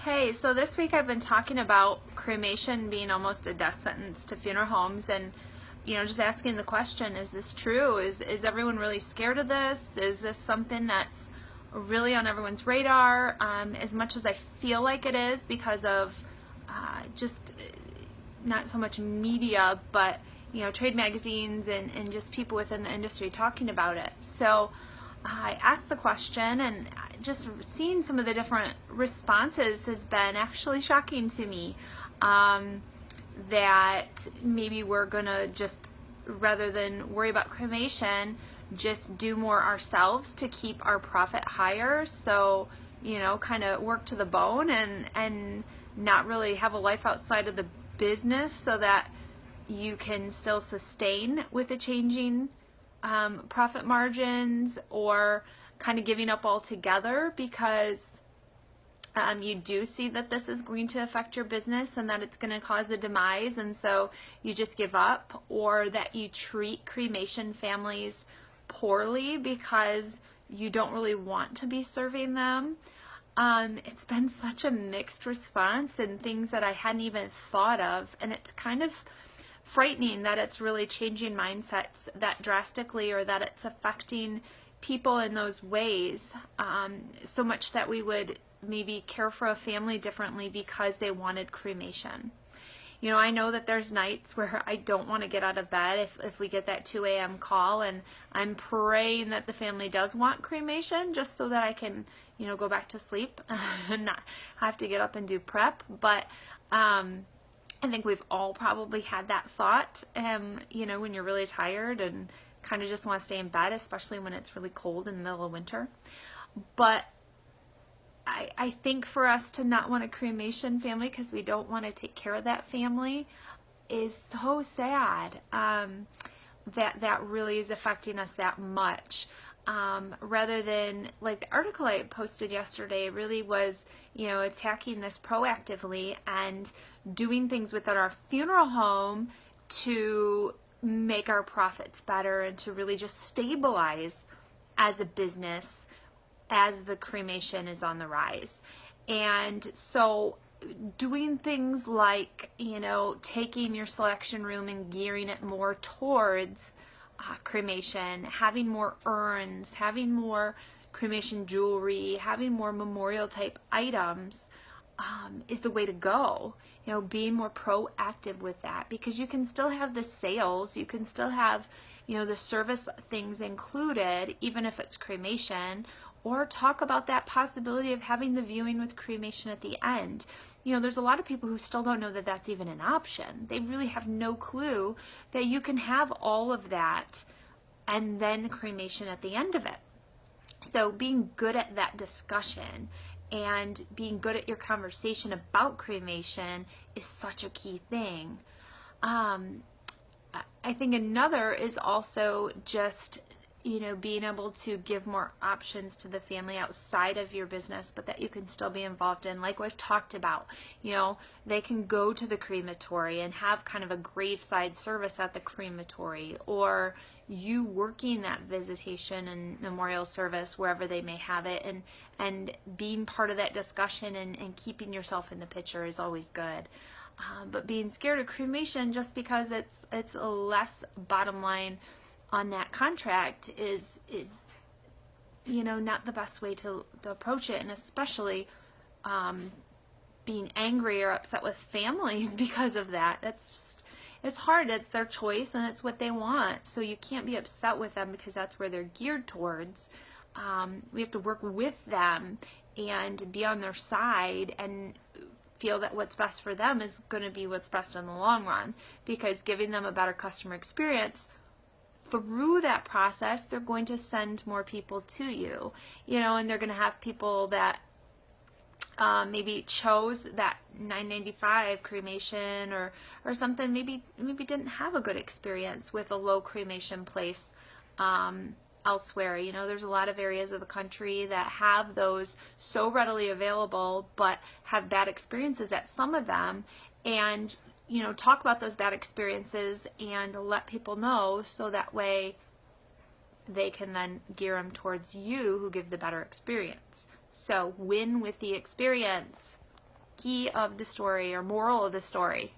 Hey, so this week I've been talking about cremation being almost a death sentence to funeral homes and just asking the question, is this true? Is everyone really scared of this? Is this something that's really on everyone's radar? As much as I feel like it is because of just not so much media, but trade magazines and just people within the industry talking about it. So I asked the question, and just seeing some of the different responses has been actually shocking to me. That maybe we're gonna just, rather than worry about cremation, just do more ourselves to keep our profit higher. So, kind of work to the bone and not really have a life outside of the business so that you can still sustain with the changing profit margins, or kind of giving up altogether because you do see that this is going to affect your business and that it's going to cause a demise, and so you just give up, or that you treat cremation families poorly because you don't really want to be serving them. It's been such a mixed response and things that I hadn't even thought of, and it's kind of frightening that it's really changing mindsets that drastically, or that it's affecting people in those ways, so much that we would maybe care for a family differently because they wanted cremation. I know that there's nights where I don't want to get out of bed if we get that 2 a.m. call, and I'm praying that the family does want cremation just so that I can, go back to sleep and not have to get up and do prep. But I think we've all probably had that thought, when you're really tired and kind of just want to stay in bed, especially when it's really cold in the middle of winter. But I think for us to not want a cremation family because we don't want to take care of that family is so sad, that really is affecting us that much. Rather than, like the article I posted yesterday really was, attacking this proactively and doing things within our funeral home to make our profits better and to really just stabilize as a business as the cremation is on the rise. And so doing things like, taking your selection room and gearing it more towards cremation, having more urns, having more cremation jewelry, having more memorial type items is the way to go. Being more proactive with that, because you can still have the sales, you can still have, the service things included, even if it's cremation, or talk about that possibility of having the viewing with cremation at the end. There's a lot of people who still don't know that that's even an option. They really have no clue that you can have all of that and then cremation at the end of it. So being good at that discussion and being good at your conversation about cremation is such a key thing. I think another is also just being able to give more options to the family outside of your business, but that you can still be involved in. Like we've talked about, they can go to the crematory and have kind of a graveside service at the crematory, or you working that visitation and memorial service wherever they may have it, and being part of that discussion and keeping yourself in the picture is always good. But being scared of cremation just because it's a less bottom line on that contract is not the best way to approach it, and especially being angry or upset with families because of that. It's hard. It's their choice and it's what they want, so you can't be upset with them because that's where they're geared towards. We have to work with them and be on their side and feel that what's best for them is going to be what's best in the long run, because giving them a better customer experience through that process, they're going to send more people to you, and they're going to have people that maybe chose that $9.95 cremation or something, maybe didn't have a good experience with a low cremation place elsewhere. There's a lot of areas of the country that have those so readily available, but have bad experiences at some of them, and talk about those bad experiences and let people know, so that way they can then gear them towards you who give the better experience. So win with the experience. key of the story or moral of the story?